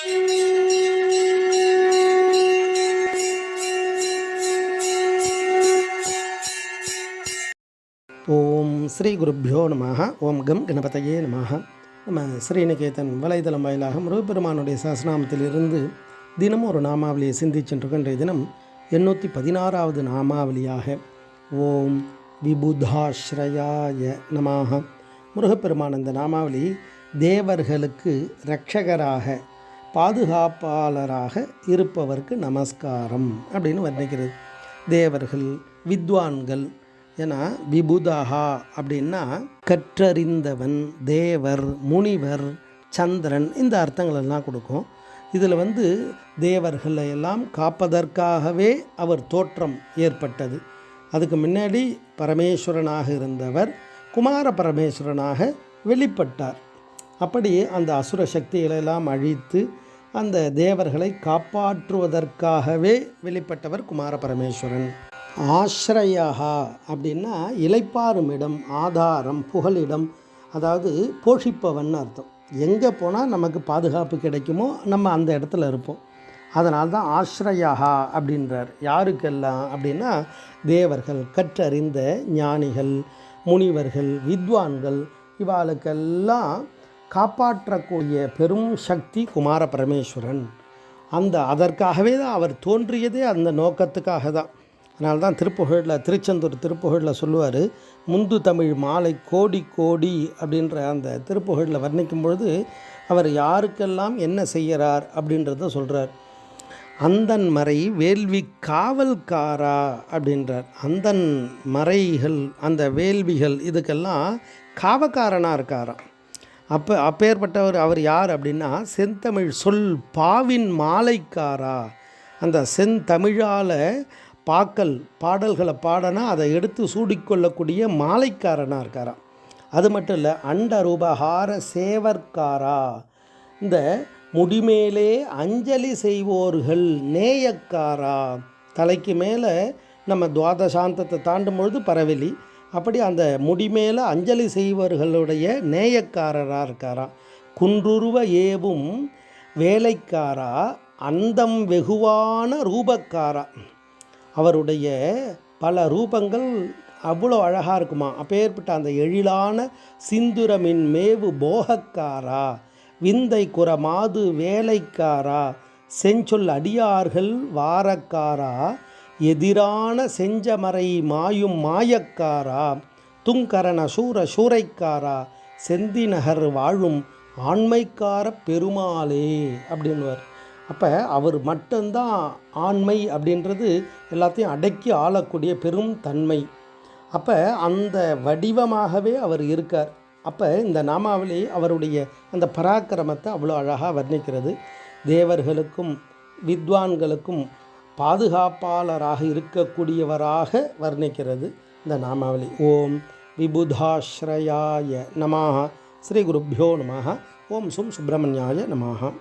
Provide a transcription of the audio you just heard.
ஓம் ஸ்ரீ குருப்யோ நமஹ. ஓம் கம் கணபதையே நமஹ. நம்ம ஸ்ரீநிகேதன் வலைதளம் வாயிலாக முருகப்பெருமானுடைய சஹஸ்ரநாமத்திலிருந்து தினமும் ஒரு நாமாவளியை சிந்திச்சுருக்கோம். இன்றைய தினம் 816வது நாமாவளியாக ஓம் விபுதாஸ்ரயாய நமஹ. முருகப்பெருமான் இந்த நாமாவளி தேவர்களுக்கு இரட்சகராக பாதுகாப்பாளராக இருப்பவருக்கு நமஸ்காரம் அப்படின்னு வர்ணிக்கிறது. தேவர்கள், வித்வான்கள், ஏன்னா விபுதஹா அப்படின்னா கற்றறிந்தவன், தேவர், முனிவர், சந்திரன், இந்த அர்த்தங்களெல்லாம் கொடுக்கும். இதில் தேவர்களை எல்லாம் காப்பதற்காகவே அவர் தோற்றம் ஏற்பட்டது. அதுக்கு முன்னாடி பரமேஸ்வரனாக இருந்தவர் குமார பரமேஸ்வரனாக வெளிப்பட்டார். அப்படி அந்த அசுர சக்திகளெல்லாம் அழித்து அந்த தேவர்களை காப்பாற்றுவதற்காகவே வெளிப்பட்டவர் குமார பரமேஸ்வரன். ஆஸ்ரயா அப்படின்னா இளைப்பாறும் இடம், ஆதாரம், புகலிடம், அதாவது போஷிப்பவன் அர்த்தம். எங்கே போனால் நமக்கு பாதுகாப்பு கிடைக்குமோ நம்ம அந்த இடத்துல இருப்போம். அதனால தான் ஆஸ்ரயா அப்படின்றார். யாருக்கெல்லாம் அப்படின்னா தேவர்கள், கற்றறிந்த ஞானிகள், முனிவர்கள், வித்வான்கள், இவாளுக்கெல்லாம் காப்பாற்றக்கூடிய பெரும் சக்தி குமார பரமேஸ்வரன். அதற்காகவே தான் அவர் தோன்றியதே, அந்த நோக்கத்துக்காக தான். அதனால தான் திருச்செந்தூர் திருப்புகழில் சொல்லுவார், முந்து தமிழ் மாலை கோடி கோடி அப்படின்ற அந்த திருப்புகழில் வர்ணிக்கும் பொழுது அவர் யாருக்கெல்லாம் என்ன செய்கிறார் அப்படின்றத சொல்கிறார். அந்தன் மறை வேள்வி காவல்காரா அப்படின்றார். அந்தன் மறைகள், அந்த வேள்விகள், இதுக்கெல்லாம் காவக்காரனாக இருக்காராம். அப்பேற்பட்டவர் அவர் யார் அப்படின்னா செந்தமிழ் சொல் பாவின் மாலைக்காரா. அந்த செந்தமிழால் பாடல்களை பாடனா அதை எடுத்து சூடிக்கொள்ளக்கூடிய மாலைக்காரனாக இருக்காராம். அது மட்டும் இல்லை, அண்ட ரூபஹார சேவர்காரா. இந்த முடிமேலே அஞ்சலி செய்வோர்கள் நேயக்காரா. தலைக்கு மேலே நம்ம துவாதசாந்தத்தை தாண்டும் பொழுது பரவெளி, அப்படி அந்த முடிமேலே அஞ்சலி செய்வர்களுடைய நேயக்காரராக இருக்காராம். குன்றுருவ ஏவும் வேலைக்காரா, அந்தம் வெகுவான ரூபக்காரா. அவருடைய பல ரூபங்கள் அவ்வளோ அழகாக இருக்குமா. அப்பேற்பட்ட அந்த எழிலான சிந்துரமின் மேவு போகக்காரா, விந்தை குறமாது வேலைக்காரா, செஞ்சொல் அடியார்கள் வாரக்காரா, எதிரான செஞ்சமரை மாயும் மாயக்காரா, துங்கரண சூரைக்காரா, செந்திநகர் வாழும் ஆண்மைக்கார பெருமாளே அப்படின்வார். அப்போ அவர் மட்டும்தான் ஆண்மை அப்படின்றது எல்லாத்தையும் அடக்கி ஆளக்கூடிய பெரும் தன்மை. அப்போ அந்த வடிவமாகவே அவர் இருக்கார். அப்போ இந்த நாமாவளி அவருடைய அந்த பராக்கிரமத்தை அவ்வளோ அழகாக வர்ணிக்கிறது. தேவர்களுக்கும் வித்வான்களுக்கும் பாதுகாப்பாளராக இருக்கக்கூடியவராக வர்ணிக்கிறது இந்த நாமாவளி. ஓம் விபுதாஸ்ரயாய நமஹ. ஸ்ரீ குருப்யோ நமஹ. ஓம் சும் சுப்பிரமணியாய நமஹ.